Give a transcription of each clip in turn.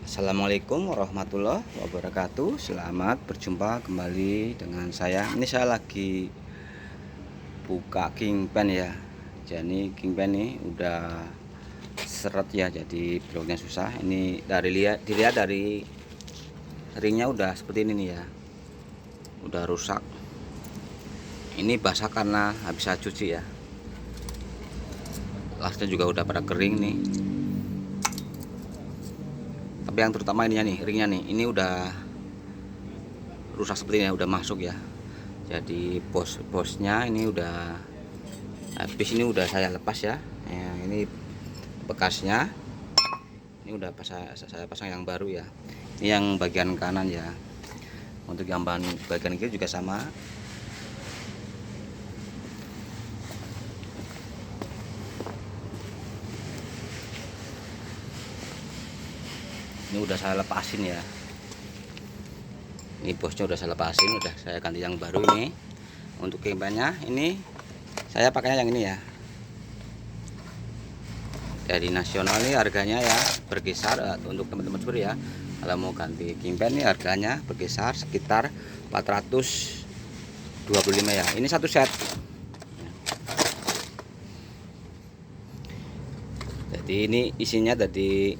Assalamualaikum warahmatullahi wabarakatuh. Selamat berjumpa kembali dengan saya. Ini saya lagi buka king pen ya. Jadi king pen ini udah seret ya, jadi bloknya susah. Ini dilihat dari ringnya udah seperti ini nih ya, udah rusak. Ini basah karena habis saya cuci ya. Lasnya juga udah pada kering nih. Tapi yang terutama ininya nih, ringnya nih, ini udah rusak seperti ini, udah masuk ya. Jadi bosnya ini udah habis, ini udah saya lepas ya. Ini bekasnya, ini udah saya pasang yang baru ya. Ini yang bagian kanan ya. Untuk yang bagian kiri juga sama. Ini udah saya lepasin ya. Ini bosnya udah saya lepasin, udah saya ganti yang baru ini. Untuk kempennya ini saya pakainya yang ini ya. Dari nasional ini harganya ya berkisar untuk teman-teman supir ya. Kalau mau ganti kempen ini harganya berkisar sekitar 425 ya. Ini satu set. Jadi ini isinya dari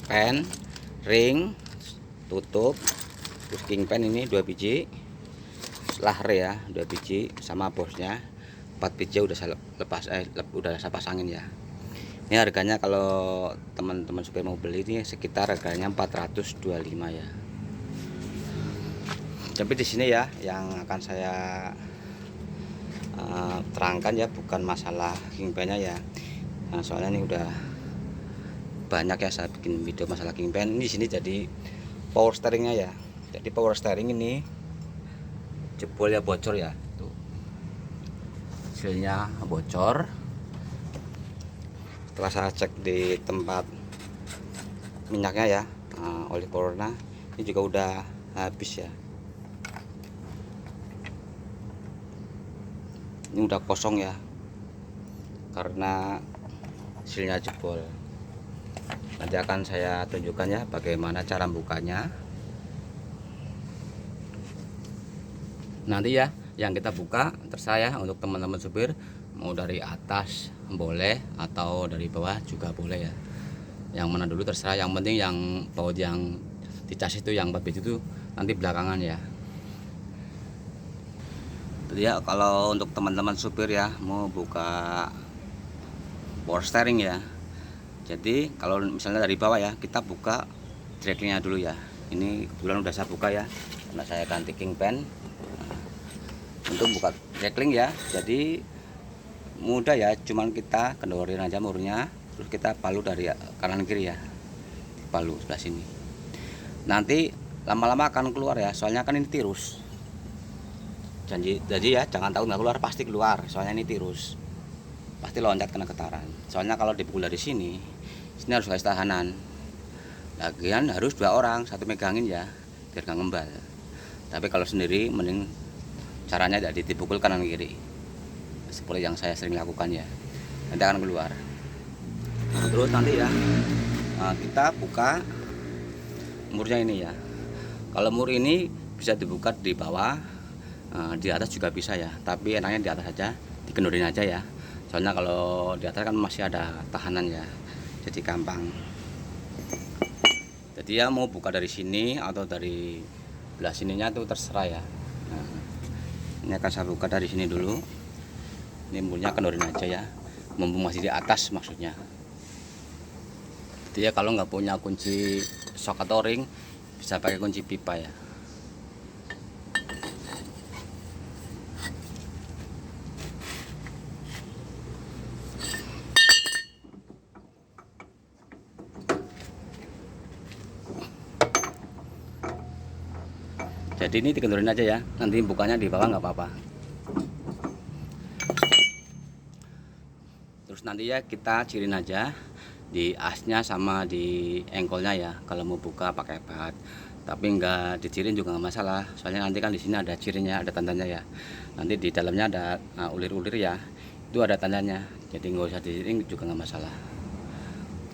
pen, ring, tutup, terus king pen ini 2 biji, lahre ya 2 biji, sama bosnya 4 biji udah saya lepas, udah saya pasangin ya. Ini harganya kalau teman-teman supir mau beli ini sekitar harganya 425 ya. Tapi di sini ya yang akan saya terangkan ya, bukan masalah king pennya ya. Nah, soalnya ini udah banyak ya saya bikin video masalah king pen. Ini di sini jadi power steeringnya ya. Jadi power steering ini jebolnya bocor ya. Tuh. Hasilnya bocor. Setelah saya cek di tempat minyaknya ya, oli powernya ini juga udah habis ya. Ini udah kosong ya, karena hasilnya jebol. Nanti akan saya tunjukkan ya bagaimana cara bukanya. Nanti ya yang kita buka terserah ya, untuk teman-teman supir mau dari atas boleh atau dari bawah juga boleh ya. Yang mana dulu terserah, yang penting yang baut yang dicas itu yang 4 biji itu nanti belakangan ya. Jadi ya kalau untuk teman-teman supir ya mau buka power steering ya. Jadi kalau misalnya dari bawah ya, kita buka draglingnya dulu ya. Ini kebetulan udah saya buka ya, karena saya ganti king pen. Untuk buka dragling ya, jadi mudah ya, cuman kita kendorin aja murnya, terus kita palu dari kanan kiri ya, palu sebelah sini. Nanti lama-lama akan keluar ya, soalnya kan ini tirus. Jadi ya jangan takut nggak keluar, pasti keluar, soalnya ini tirus, pasti loncat kena getaran. Soalnya kalau dipukul dari sini harus kasih tahanan. Lagian harus 2 orang, satu megangin ya, biar nggak ngembal. Tapi kalau sendiri mending caranya tidak dipukul kanan kiri, seperti yang saya sering lakukan ya, nanti akan keluar. Terus nanti ya kita buka murnya ini ya. Kalau mur ini bisa dibuka di bawah, di atas juga bisa ya, tapi enaknya di atas aja, dikendorin aja ya. Soalnya kalau di atas kan masih ada tahanan ya, jadi gampang. Jadi ya mau buka dari sini atau dari belah sininya tuh terserah ya. Nah, ini akan saya buka dari sini dulu. Ini murnya kendorin aja ya, mumpung masih di atas maksudnya. Jadi ya kalau nggak punya kunci sok atau ring, bisa pakai kunci pipa ya. Jadi ini dikendorin aja ya, nanti bukanya di bawah nggak apa-apa. Terus nanti ya kita cirin aja di asnya sama di engkolnya ya, kalau mau buka pakai bat. Tapi nggak dicirin juga nggak masalah, soalnya nanti kan di sini ada cirinya, ada tandanya ya. Nanti di dalamnya ada ulir-ulir ya, itu ada tandanya. Jadi nggak usah dicirin juga nggak masalah.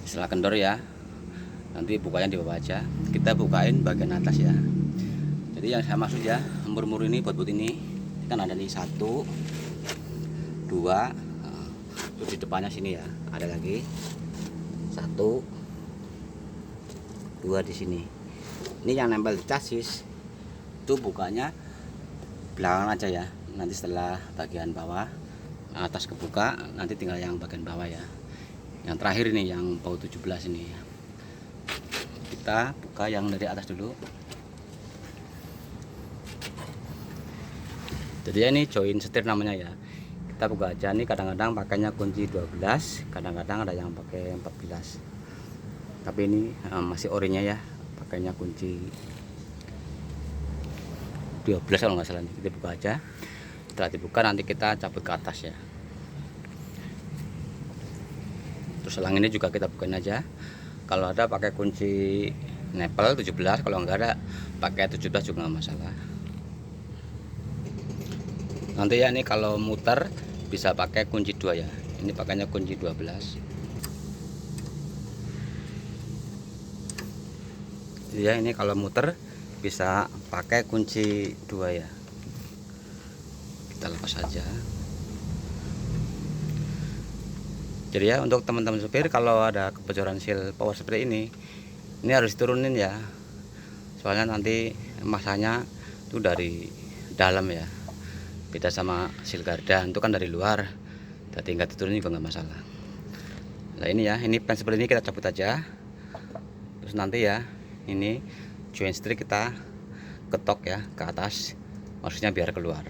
Setelah kendor ya, nanti bukanya di bawah aja. Kita bukain bagian atas ya. Jadi yang saya maksud ya, mur-mur ini, bot ini kan ada nih 1 2, terus di depannya sini ya ada lagi 1 2 di sini. Ini yang nempel di chassis itu bukanya belakang aja ya. Nanti setelah bagian bawah, atas kebuka, nanti tinggal yang bagian bawah ya. Yang terakhir ini yang baut 17 ini. Kita buka yang dari atas dulu. Jadi ya ini join setir namanya ya. Kita buka aja nih, kadang-kadang pakainya kunci 12, kadang-kadang ada yang pakai 14. Tapi ini masih orinya ya, pakainya kunci 12 kalau nggak salah. Kita buka aja. Setelah dibuka nanti kita cabut ke atas ya. Terus selang ini juga kita bukain aja. Kalau ada pakai kunci nepel 17, kalau nggak ada pakai 17 juga nggak masalah. Nanti ya ini kalau muter bisa pakai kunci 2 ya. Ini pakainya kunci 12. Jadi ya ini kalau muter bisa pakai kunci 2 ya. Kita lepas saja. Jadi ya untuk teman-teman supir, kalau ada kebocoran seal power seperti ini harus diturunin ya. Soalnya nanti masanya itu dari dalam ya. Beda sama seal gardan itu kan dari luar, jadi nggak diturunin juga nggak masalah. Nah ini ya, ini pen seperti ini kita cabut aja. Terus nanti ya ini join setir kita ketok ya ke atas, maksudnya biar keluar.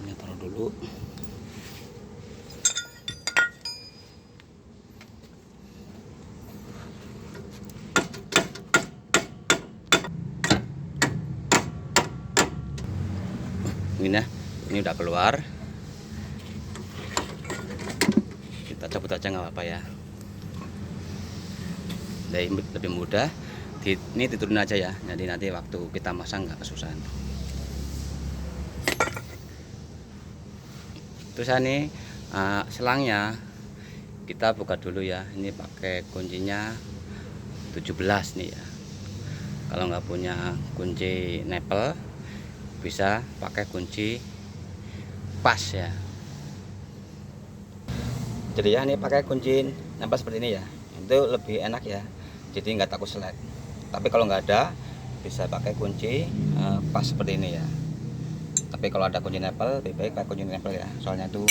Ini taruh dulu. Ini udah keluar, kita cabut aja nggak apa-apa ya. Lebih mudah ini diturunin aja ya, jadi nanti waktu kita masang nggak kesusahan. Terus ini selangnya kita buka dulu ya. Ini pakai kuncinya 17 nih ya. Kalau nggak punya kunci nepel bisa pakai kunci pas ya. Jadi ya ini pakai kunci nempel seperti ini ya, itu lebih enak ya, jadi nggak takut selek. Tapi kalau nggak ada bisa pakai kunci pas seperti ini ya. Tapi kalau ada kunci nempel lebih baik pakai kunci nempel ya, soalnya itu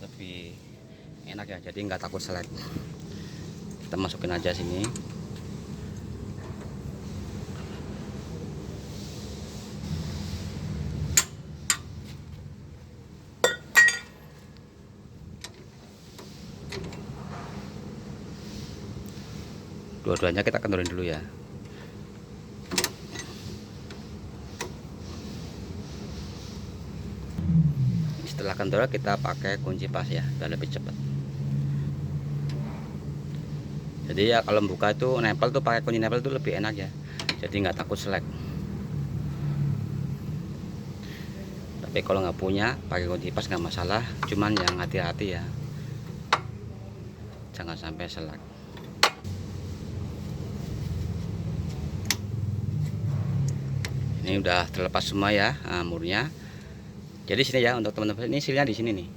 lebih enak ya, jadi nggak takut selek. Kita masukin aja sini. Dua-duanya kita kendorin dulu ya. Setelah kendor kita pakai kunci pas ya, biar lebih cepat. Jadi ya kalau buka itu nempel tuh pakai kunci nempel tuh lebih enak ya, jadi nggak takut selek. Tapi kalau nggak punya pakai kunci pas nggak masalah, cuman yang hati-hati ya, jangan sampai selek. Ini udah terlepas semua ya murnya. Jadi sini ya untuk teman-teman, ini sealnya di sini nih.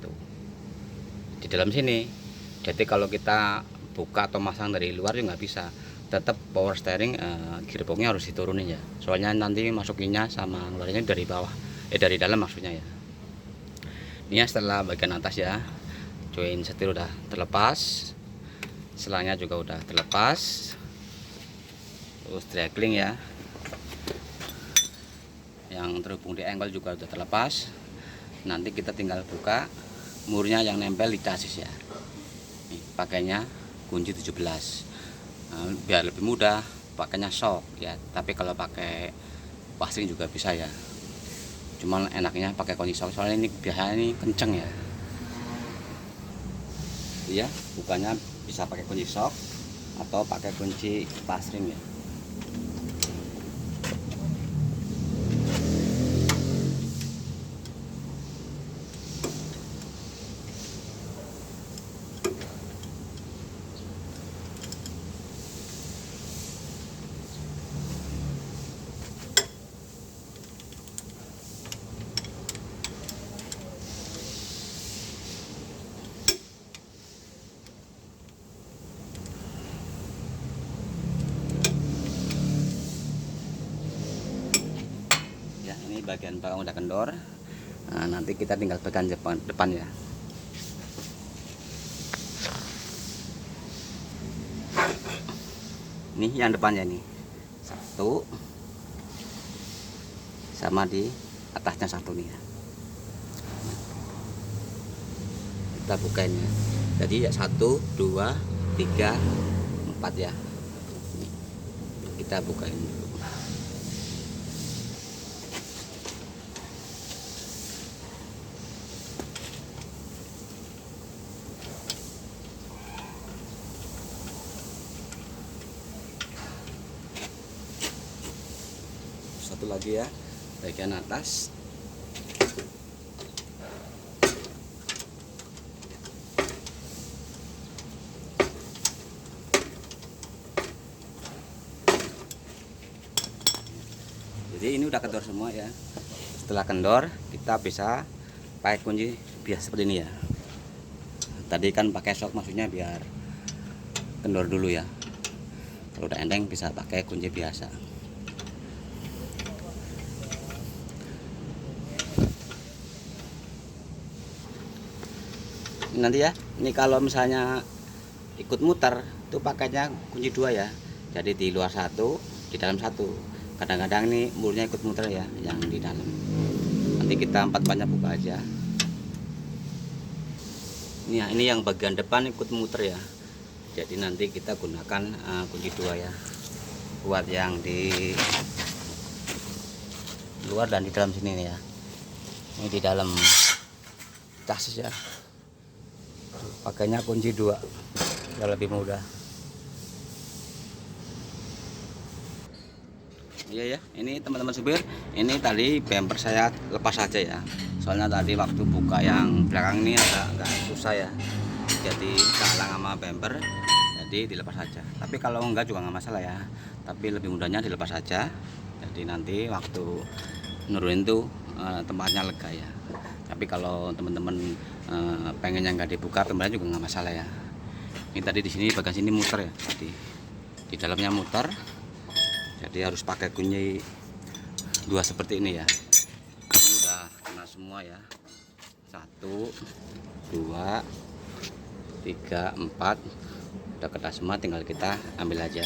Tuh. Di dalam sini. Jadi kalau kita buka atau masang dari luar juga nggak bisa. Tetap power steering gearboxnya harus diturunin ya. Soalnya nanti masukinnya sama ngeluarinnya dari bawah. Dari dalam maksudnya ya. Ini ya setelah bagian atas ya. Join setir udah terlepas. Selangnya juga udah terlepas. Terus dragging ya, yang terhubung di engkol juga sudah terlepas. Nanti kita tinggal buka murnya yang nempel di chassis ya. Nih, pakainya kunci 17. Biar lebih mudah pakainya shock ya, tapi kalau pakai pasring juga bisa ya. Cuman enaknya pakai kunci shock, soalnya ini biasanya ini kenceng ya. Iya, bukanya bisa pakai kunci shock atau pakai kunci pasring ya. bagian belakang udah kendor. Nah, nanti kita tinggal bagian depan ya. Ini yang depannya nih, satu sama di atasnya satu nih ya. Kita bukain ya. Jadi ya 1, 2, 3, 4 ya. Nih, kita bukain dulu. Satu lagi ya, bagian atas. Jadi ini udah kendor semua ya. Setelah kendor kita bisa pakai kunci biasa seperti ini ya. Tadi kan pakai shock, maksudnya biar kendor dulu ya. Kalau udah enteng bisa pakai kunci biasa. Nanti ya, ini kalau misalnya ikut muter itu pakainya kunci 2 ya. Jadi di luar 1, di dalam 1. Kadang-kadang nih murnya ikut muter ya, yang di dalam. Nanti kita 4 banyak buka aja. Ini yang bagian depan ikut muter ya. Jadi nanti kita gunakan kunci 2 ya, buat yang di luar dan di dalam sini nih ya. Ini di dalam chassis ya, pakainya kunci 2 ya, lebih mudah. Iya ya, ini teman-teman supir, ini tadi bumper saya lepas saja ya. Soalnya tadi waktu buka yang belakang ini agak susah ya. Jadi kalang sama bumper, jadi dilepas saja. Tapi kalau enggak juga nggak masalah ya. Tapi lebih mudahnya dilepas saja. Jadi nanti waktu nurunin tuh tempatnya lega ya. Tapi kalau teman-teman pengennya nggak dibuka, bumpernya juga nggak masalah ya. Ini tadi di sini bagian sini muter ya. Jadi di dalamnya muter. Jadi harus pakai kunci 2 seperti ini ya. Ini udah kena semua ya. 1, 2, 3, 4. Udah kena semua, tinggal kita ambil aja.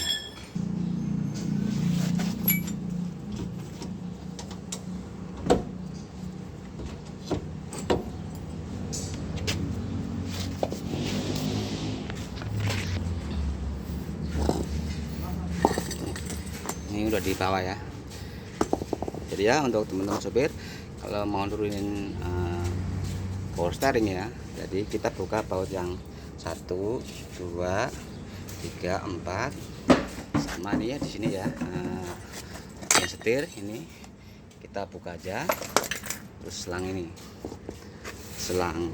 Ini udah di bawah ya. Jadi ya untuk teman-teman sopir, kalau mau nurunin power steering ya, jadi kita buka baut yang 1, 2, 3, 4 sama ini ya, di sini ya. Yang setir ini kita buka aja. Terus selang ini, selang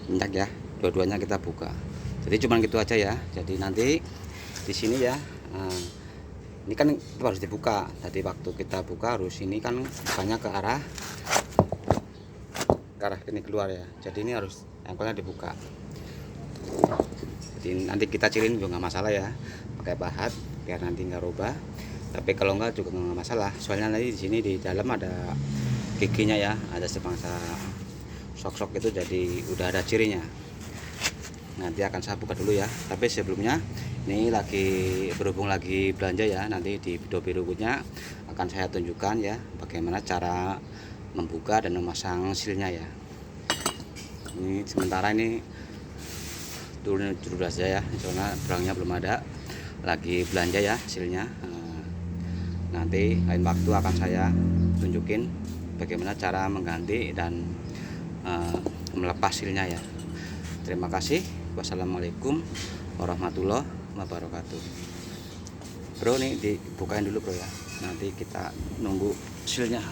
minyak ya, dua-duanya kita buka. Jadi cuman gitu aja ya. Jadi nanti di sini ya, ini kan itu harus dibuka. Tadi waktu kita buka harus ini kan bukanya ke arah ini keluar ya. Jadi ini harus engkolnya dibuka. Jadi nanti kita cilin juga nggak masalah ya, pakai pahat biar nanti nggak rubah. Tapi kalau nggak juga nggak masalah. Soalnya nanti di sini di dalam ada giginya ya, ada sebangsa sok-sok itu, jadi udah ada cirinya. Nanti akan saya buka dulu ya. Tapi sebelumnya ini berhubung lagi belanja ya, nanti di video berikutnya akan saya tunjukkan ya bagaimana cara membuka dan memasang silnya ya. Ini sementara ini turun dulu aja ya, soalnya barangnya belum ada, lagi belanja ya silnya. Nanti lain waktu akan saya tunjukin bagaimana cara mengganti dan melepas silnya ya. Terima kasih. Wassalamualaikum warahmatullahi wabarakatuh. Bro, nih dibukain dulu bro ya, nanti kita nunggu silnya.